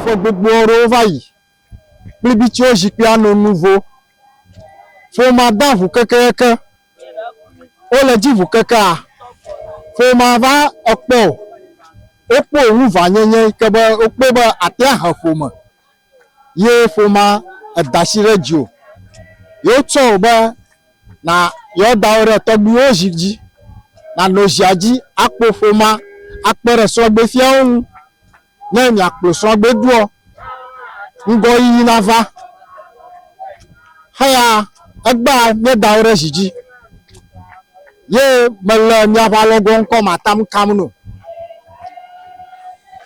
faut gbogbo ọ̀rọ̀ va yi plibi tí ó zi pia no nouveau faut ma dan vous keke o le di vous keke a faut ma va okpo o po ohun va nyenye ke be o pe be ate ha fo mo ye faut ma dashi radio yo tso be na yo da ore to gbi o zi ji na no jiaji akpo faut ma akpere so gbe fi ohun na mi akpo so gbe duo ngo yi na va haya agba ne da ore jiji ye mele mi ava logo nko matam kamno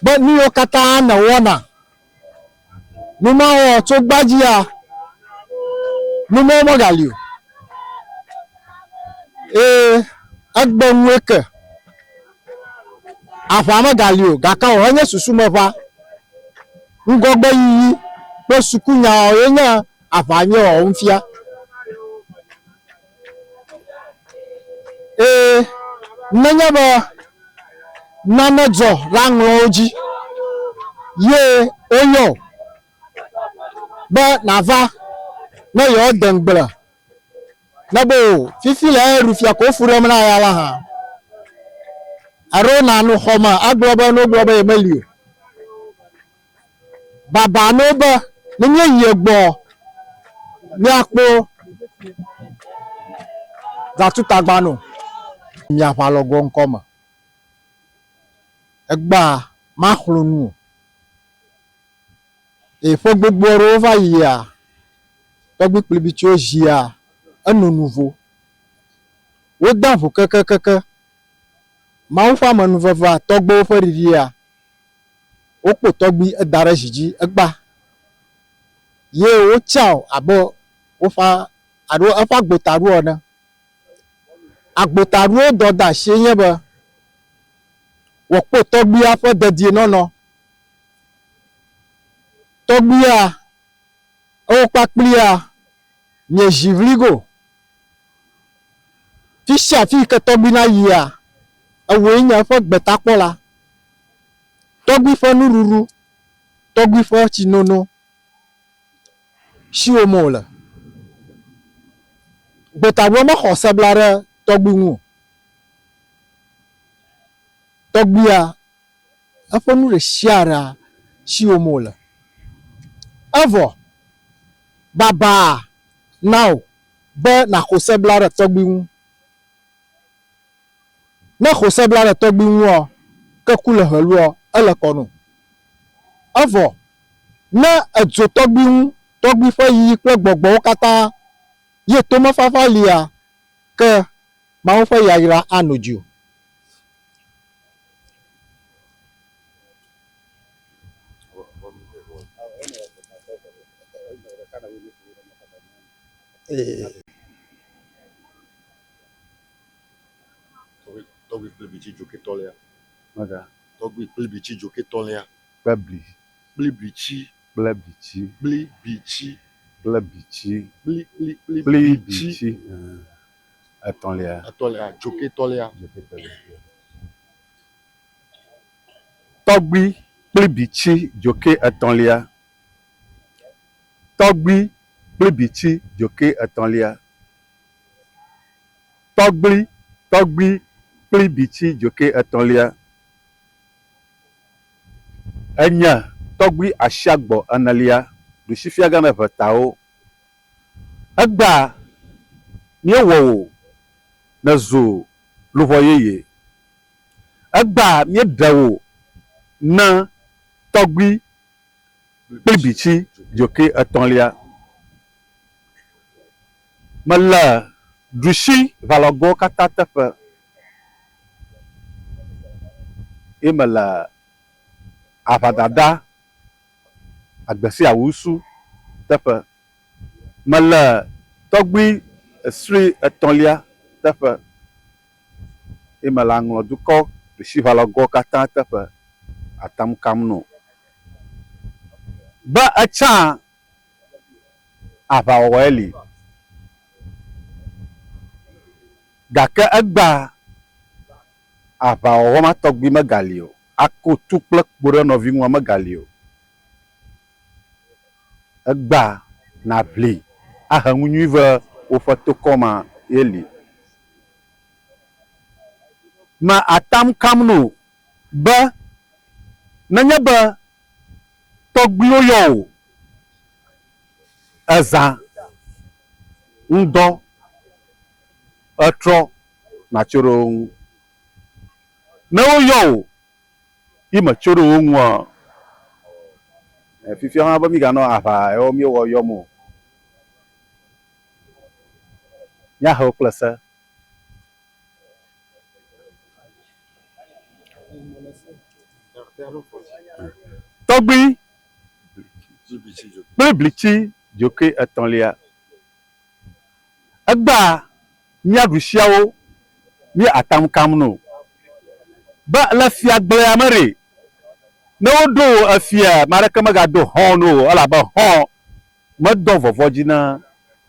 but ni o kata na wona no ma o to gbaji a no mo mo galio agba nweke afa ma galio gaka o anya susu mo fa ngogbo yi po sukunya o yenya afa nye o mfia nanya ba nanajo rango oji ye oyo ba nava na yo dengbra na bo fifi la rufia ko furo mna ya la ha aro na no homa agloba no globa emelio baba no ba nye yegbo ni apo za tutagba no mi afa logo nkoma egba ma hlunu fo gbogbo oro va yi a to gbe plibi tí ó ji a anu nouveau wo dan fu keke ma fa manu va to gbo fo riri a o po to gbi edare jiji egba ye o chao abo o fa aro afa gbotaru ona agbotaru do da se yen ba wo po to gbi afo dedie nono to gbi a o papli a nye jivligo fisha fi ke to gbi na yi a awe nya fo gbeta pola to gbi fo nururu to gbi fo chinono si o mo la gbetaru mo ho seblare to gbi wu to gbi a afo nu re siara si o mo la avo baba now be na ho seblare to gbi wu na ho seblare to gbi wu o ke kule helu o ele kono avo na edzo to gbi wu to gbi fo yi pe gbogbo kata ye to mo fafa lia ke ma o fo yaira anoju Togbi plibichi joke tolia. Mada. Togbi plibichi joke tolia. Babli. Plibichi. Blabichi. Plibichi. Blabichi. Plibichi. Blibichi. Atolia. Atolia. Joke tolia. Togbi plibichi joke atolia. Togbi plibichi joke atolia. Togbi plibichi joke atolia. Enya togbi ashagbo analia du shifiaga na vatao. Agba nye wo na zo luvoyeye. Agba nye dawo na togbi plibichi joke atolia. Mala dushi valogo katatefe. Imala avadada agbesi awusu tefe. Mala togbi sri etolia tefe. Imala ngloduko dushi valogo katatefe atam kamno. Ba acha avaweli gake egba avawo ma togbi megalio ako tukple kpore novi nwa megalio egba na bli aheŋu nyui ve woƒe tokɔma yeli me atam kam no be nenye be tɔgbuiwo yɔ o ezã ŋdɔ etrɔ natso ɖe wo ŋu ne woyɔ o yi me tso ɖe wo ŋu o fifia hã be mi ganɔ aʋa yawo mi wɔ yɔm o míahe wo kple se tɔgbui kple blitsi dzoke etɔ̃lia egba mía ɖusiawo mi atam kam no be le fiagblea me ɖe ne woɖo efia ame aɖeke megado hɔn no elabe hɔn medɔ vɔvɔ dzi na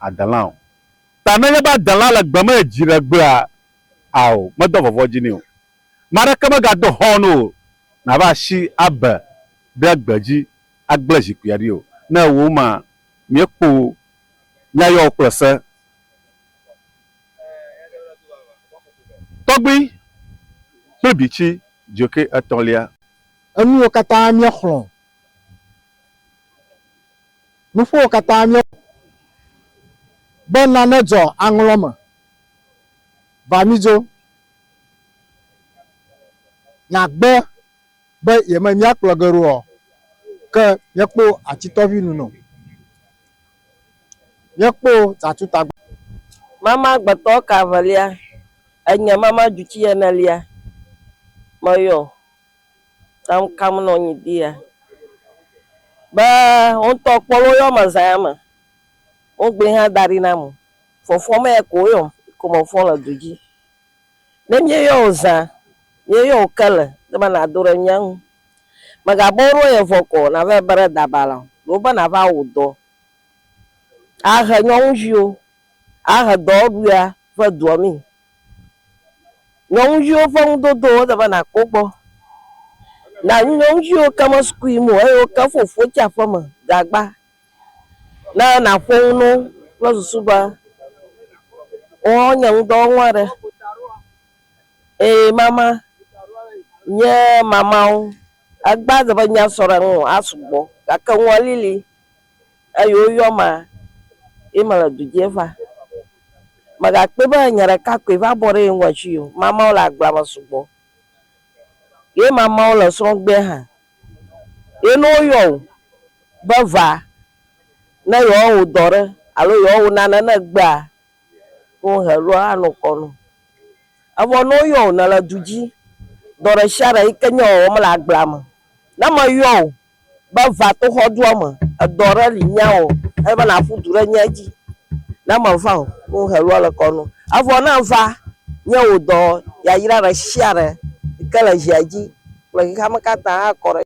adelã o ta nenye be adelã le gbe me dzi ɖe gbea ao medɔ vɔvɔ dzi nɛ o ame aɖeke megado hɔn no nava asi abe ɖe gbe dzi agble zikpuia ɖi o ne wo ma míekpo míayɔ kple se tɔgbui kple bitsi dzoke etɔ̃lia enuwo katã míexlɔ nuƒowo katã mía be nane dzɔ aŋlɔ me va mi dzo nyagbe be yeme míakplɔ ge ɖo o ke míekpo atitɔvi nuno míekpo dzatutagbe mama gbetɔ ka avelia enye mama dzutsi enelia meyɔ tam kam nɔ nyi dia be ŋutɔ kpɔ wo yɔ me zã me wogbe hã da ɖi na mo fɔfɔ me ko yɔ ko me fɔ le du dzi ne míeyɔ wo zã míeyɔ wo kele ne be na do ɖe mía ŋu megabɔ ɖo ye vɔ kɔ na va be ɖe dabala wo be na va wo dɔ ahe nyɔnuviwo ahe dɔwɔɖuia ƒe dua mi nyɔnuviwo ƒe ŋudodowo de be na kpɔ gbɔ na nyɔnuviwo ke me sukui mo eye ke fofo tsi aƒe me gagba ne na ƒo ŋu no kple susu be wo nye ŋudɔwɔnu aɖe mama nye mamawo agba de be nya sɔ ɖe ŋu asugbɔ gake ŋua lili eye woyɔ ma ye me le du dzi va megakpe be nye ɖeka koe va bɔ ɖe ŋua dzi o mamawo le agblea me sugbɔ ye mamawo le srɔ̃gbea hã ye ne woyɔ o be va ne yewoawɔ dɔ ɖe alo yewoawɔ nane ne gbea wohe ɖo anɔ kɔnu evɔ ne woyɔ o ne le du dzi dɔ ɖe sia ɖe yi ke nye wɔwɔm le agblea me ne meyɔ o be va to xɔdua me edɔ ɖe li nya o ebe na ƒu du ɖe nya dzi ne me va o wohe ɖo le kɔnu evɔ ne va nye wo dɔ yayra ɖe sia ɖe yi ke le zia dzi kple xexea me katã akɔ ɖe